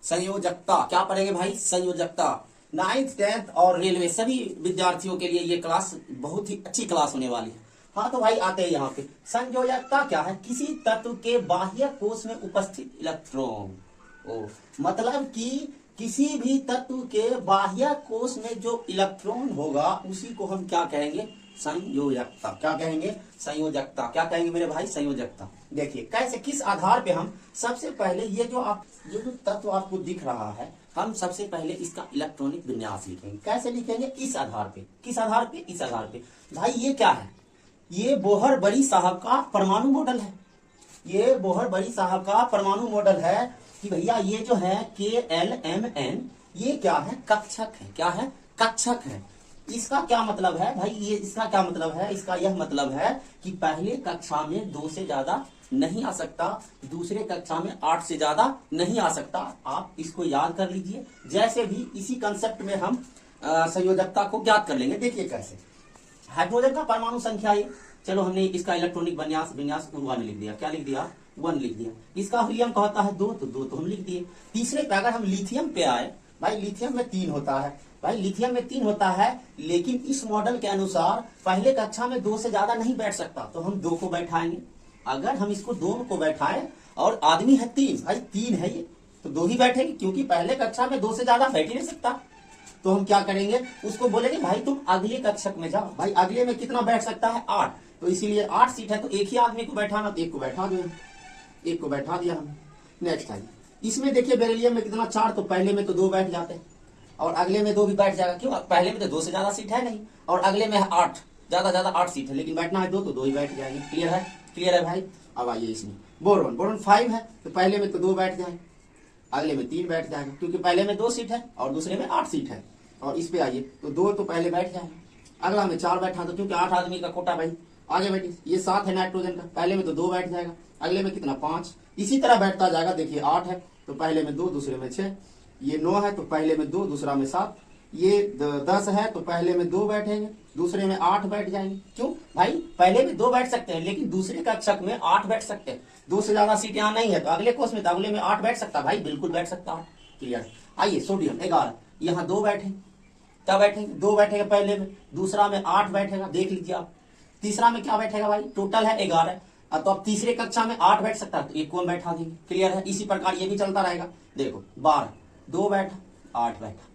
संयोजकता। क्या पढ़ेंगे भाई? संयोजकता। 9th 10th और रेलवे सभी विद्यार्थियों के लिए ये क्लास बहुत ही अच्छी क्लास होने वाली है। हाँ तो भाई आते हैं यहाँ पे। संयोजकता क्या है? किसी तत्व के बाह्य कोश में उपस्थित इलेक्ट्रॉन। ओ मतलब कि किसी भी तत्व के बाह्य कोश में जो इलेक्ट्रॉन होगा उसी को हम क्या कहेंगे? संयोजकता। क्या कहेंगे? संयोजकता। क्या कहेंगे मेरे भाई? संयोजकता। देखिए कैसे, किस आधार पे हम सबसे पहले ये जो तत्व आपको दिख रहा है, हम सबसे पहले इसका इलेक्ट्रॉनिक विन्यास लिखेंगे। कैसे लिखेंगे? इस आधार पे। किस आधार पे? इस आधार पे। भाई ये क्या है? ये बोहर बड़ी साहब का परमाणु मॉडल है। ये बोहर बड़ी साहब का परमाणु मॉडल है कि भैया ये जो है KLMN, ये क्या है? कक्षक है। क्या है? कक्षक है। इसका क्या मतलब है भाई? ये इसका क्या मतलब है? इसका यह मतलब है कि पहले कक्षा में 2 से ज्यादा नहीं आ सकता, दूसरे कक्षा में 8 से ज्यादा नहीं आ सकता। आप इसको याद कर लीजिए। जैसे भी इसी कंसेप्ट में हम संयोजकता को ज्ञात कर लेंगे। देखिए कैसे, हाइड्रोजन का परमाणु संख्या ये, चलो हमने इसका इलेक्ट्रॉनिक विन्यास 1 लिख दिया। क्या लिख दिया? 1 लिख दिया। इसका हीलियम का होता है 2, तो 2 तो हम लिख दिए। तीसरे पे अगर हम लिथियम पे आए, भाई लिथियम में 3 होता है। भाई लिथियम में 3 होता है, लेकिन इस मॉडल के अनुसार पहले कक्षा में 2 से ज्यादा नहीं बैठ सकता, तो हम 2 को बैठाएंगे। अगर हम इसको 2 को बैठाएं और आदमी है 3, भाई 3 है ये, तो 2 ही बैठेंगे, क्योंकि पहले कक्षा में 2 से ज्यादा बैठ ही नहीं सकता। तो हम क्या करेंगे? उसको बोलेंगे भाई तुम अगले कक्षक में जाओ। भाई अगले में कितना बैठ सकता है? 8। तो इसीलिए 8 सीट है, तो एक ही आदमी को बैठाना, तो 1 को बैठा दिया। 1 को बैठा दिया हमने। नेक्स्ट है इसमें देखिए बेरिलियम में कितना 4, तो पहले में तो 2 बैठ जाते हैं और अगले में 2 भी बैठ जाएगा। क्यों? पहले में तो 2 से ज्यादा सीट है नहीं, और अगले में 8, ज्यादा 8 सीट है, लेकिन बैठना है 2, तो 2 ही बैठ जाएंगे। क्लियर है? क्लियर है भाई। अब आइए इसमें बोरोन। बोरोन 5 है, तो पहले में तो 2 बैठ जाएंगे, अगले में 3 बैठ जाएगा, क्योंकि पहले में 2 सीट है और दूसरे में 8 सीट है। और इस पे आइए तो 2 तो पहले बैठ जाएगा, अगला में 4 बैठा, तो क्योंकि 8 आदमी का कोटा भाई। आगे बैठिए, ये 7 है नाइट्रोजन का, पहले में तो 2 बैठ जाएगा, अगले में कितना? 5। इसी तरह बैठता जाएगा। देखिए 8 है, तो पहले में 2, दूसरे में 6। ये 9 है, तो पहले में 2, दूसरा में 7। ये 10 है, तो पहले में 2 बैठेंगे, दूसरे में 8 बैठ जाएंगे। क्यों भाई? पहले में 2 बैठ सकते हैं, लेकिन दूसरे कक्षक में 8 बैठ सकते हैं। 2 से ज्यादा सीट यहाँ नहीं है, तो अगले कोर्स में तो अगले में 8 बैठ सकता। भाई बिल्कुल बैठ सकता है। क्लियर? आइए सोडियम 11, यहाँ 2 बैठे, क्या बैठेंगे? 2 बैठेगा पहले में, दूसरा में 8 बैठेगा। देख लीजिए आप, तीसरा में क्या बैठेगा भाई? टोटल है 11, तो अब तीसरे कक्षा में 8 बैठ सकता है, तो 1 को हम बैठा देंगे। क्लियर है? इसी प्रकार ये भी चलता रहेगा। देखो 12, 2 बैठा, 8 बैठा,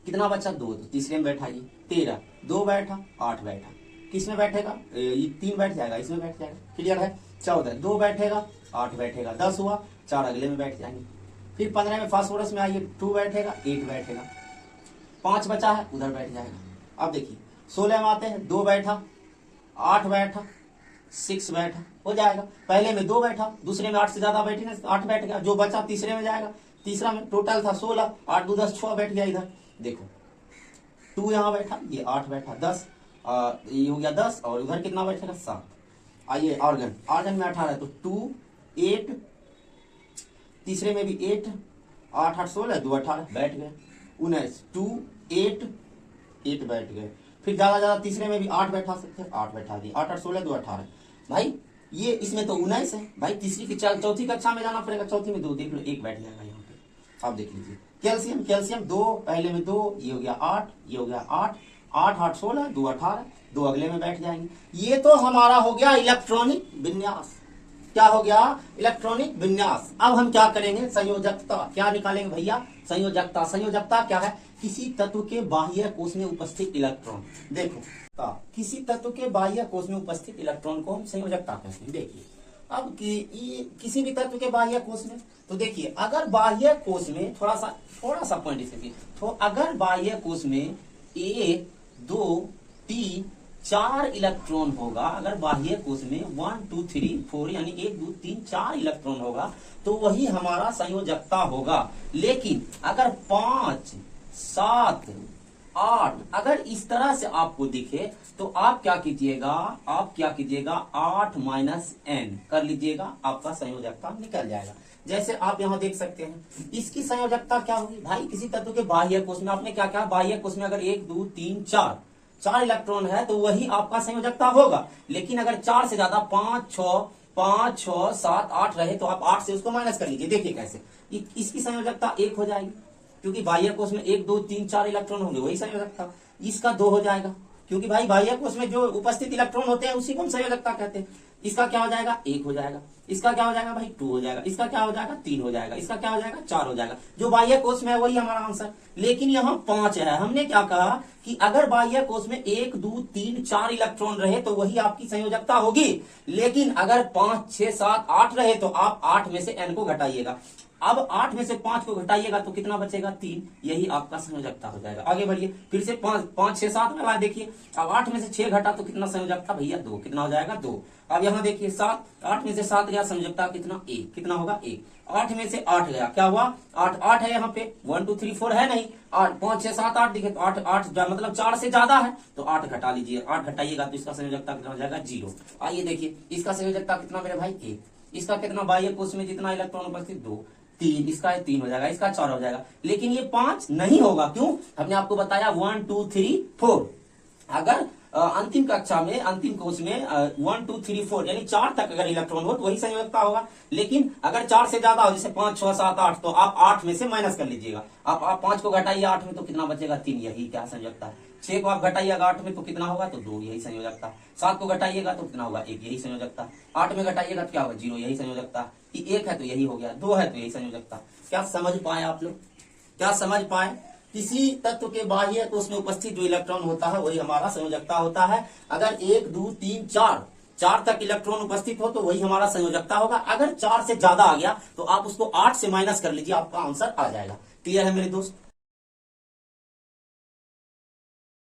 कितना बचा? 2, तो तीसरे में बैठाइए। 13, 2 बैठा, 8 बैठा, किस में बैठेगा? ये 3 बैठ जाएगा, इसमें बैठ जाएगा। क्लियर है? 14, 2 बैठेगा, 8 बैठेगा, 10 हुआ, 4 अगले में बैठ जाएंगे। फिर 15 में फास्फोरस में आइए, 2 बैठेगा, 8 बैठेगा, 5 बचा है, उधर बैठ जाएगा। अब देखिए 16 में आते हैं, 2 बैठा, 8 बैठा, 6 बैठा, हो जाएगा। पहले में 2 बैठा, दूसरे में 8 से ज्यादा बैठी ना, 8 बैठ गया, जो बचा तीसरे में जाएगा। तीसरा में टोटल था 16, 8 2 10, 6 बैठ गया इधर। देखो 2 यहाँ बैठा, ये 8 बैठा, 10, ये हो गया 10, और उधर कितना बैठेगा? 7। आइए ऑर्गन। ऑर्गन में 18 है, तो 2 8, तीसरे में भी 8, 8 8 16, 2 18 बैठ गए। 19, 2 8 बैठ गए। फिर ज्यादा तीसरे में भी 8 बैठा सकते हैं, 8 बैठा दिए, 8 8 16, 2 18। भाई ये इसमें तो 19 है। भाई तीसरी की चौथी कक्षा में जाना पड़ेगा, चौथी में 2, देख लो 1 बैठ जाएगा यहाँ पे। अब देख लीजिए कैल्शियम। कैल्शियम 2, पहले में 2, ये हो गया 8, ये हो गया 8, 8 8 16, 2 18, 2 अगले में बैठ जाएंगे। ये तो हमारा हो गया इलेक्ट्रॉनिक विन्यास। क्या हो गया? इलेक्ट्रॉनिक विन्यास। अब हम क्या करेंगे? संयोजकता। क्या निकालेंगे भैया? संयोजकता। संयोजकता क्या है? किसी तत्व के बाह्य कोश में उपस्थित इलेक्ट्रॉन। देखो किसी तत्व के बाह्य कोश में उपस्थित इलेक्ट्रॉन को हम संयोजकता कहते हैं। देखिए अब किसी भी तत्व के बाह्य कोश में, तो देखिए अगर बाह्य कोश में थोड़ा सा पॉइंट इसे भी, तो अगर बाह्य कोश में 1 2 3 4 इलेक्ट्रॉन होगा, अगर बाह्य कोश में 1 2 3 4 यानी 1 2 3 4 इलेक्ट्रॉन होगा, तो वही हमारा संयोजकता होगा। लेकिन अगर 5 7 8 अगर इस तरह से आपको दिखे, तो आप क्या कीजिएगा? 8 माइनस n कर लीजिएगा, आपका संयोजकता निकल जाएगा। जैसे आप यहाँ देख सकते हैं, इसकी संयोजकता क्या होगी भाई? किसी तत्व के बाह्य कोश में आपने क्या बाह्य कोश में अगर 1 2 3 4 इलेक्ट्रॉन है, तो वही आपका संयोजकता होगा। लेकिन अगर 4 से ज्यादा 5 6 5 6 7 8 रहे तो आप 8 से उसको माइनस कर लीजिए। देखिए कैसे, इसकी संयोजकता 1 हो जाएगी क्योंकि बाह्य कोश में 1 2 3 4 इलेक्ट्रॉन होंगे, वही संयोजकता। इसका 2 हो जाएगा क्योंकि भाई बाह्य कोश में जो उपस्थित इलेक्ट्रॉन होते हैं उसी को हम संयोजकता कहते हैं। इसका क्या हो जाएगा, 1 हो जाएगा। इसका क्या हो जाएगा भाई, 2 हो जाएगा। इसका क्या हो जाएगा, 3 हो जाएगा। इसका क्या हो जाएगा, 4 हो जाएगा। जो बाह्य कोश में है वही हमारा आंसर। लेकिन यहाँ 5 है। हमने क्या कहा कि अगर बाह्य कोश में 1 2 3 4 इलेक्ट्रॉन रहे तो वही आपकी संयोजकता होगी। लेकिन अगर 5 6 7 8 रहे तो आप 8 में से n को घटाइएगा। अब 8 में से 5 को घटाइएगा तो कितना बचेगा, 3। यही आपका संयोजकता हो जाएगा। आगे बढ़िए, फिर से 5 6 7 वाला देखिए। अब 8 में से 6 घटा तो कितना संयोजकता भैया, 2। कितना हो जाएगा, 2। अब यहाँ देखिए 7, 8 में से 7 गया, संयोजकता कितना, 1। कितना होगा, 1। 8 में से 8 गया, क्या हुआ, 8 8 है यहाँ पे, 1 2 3 4 है नहीं, 8 5 6 7 8 दिखे तो 8 8 मतलब 4 से ज्यादा है तो 8 घटा लीजिए। 8 घटाइएगा तो इसका संयोजकता कितना हो जाएगा, 0। आइए देखिए इसका संयोजकता कितना मेरे भाई, 1। इसका कितना, बाह्य कोश में जितना इलेक्ट्रॉन उपस्थित, 2 3, इसका 3 हो जाएगा, इसका 4 हो जाएगा। लेकिन ये 5 नहीं होगा, क्यों, हमने आपको बताया 1 2 3 4। अगर अंतिम कक्षा में, अंतिम कोश में 1 2 3 4 यानी 4 तक अगर इलेक्ट्रॉन हो तो वही संयोजकता होगा। लेकिन अगर 4 से ज्यादा हो, जैसे 5 6 7 8, तो आप 8 में से माइनस कर लीजिएगा। आप 5 को घटाइए 8 में तो कितना बचेगा, 3। यही क्या संयोजकता है। 6 को आप घटाइएगा 8 में तो कितना होगा, तो 2। यही संयोजकता। 7 को घटाइएगा तो कितना होगा, 1। यही संयोजकता। 8 में घटाइएगा तो क्या होगा, 0। यही संयोजकता। 1 है तो यही हो गया, 2 है तो यही संयोजकता। क्या समझ पाए आप लोग, क्या समझ पाए। किसी तत्व के बाह्य तो उसमें उपस्थित जो इलेक्ट्रॉन होता है वही हमारा संयोजकता होता है। अगर 1 2 3 4 तक इलेक्ट्रॉन उपस्थित हो तो वही हमारा संयोजकता होगा। अगर 4 से ज्यादा आ गया तो आप उसको 8 से माइनस कर लीजिए, आपका आंसर आ जाएगा। क्लियर है मेरे दोस्त।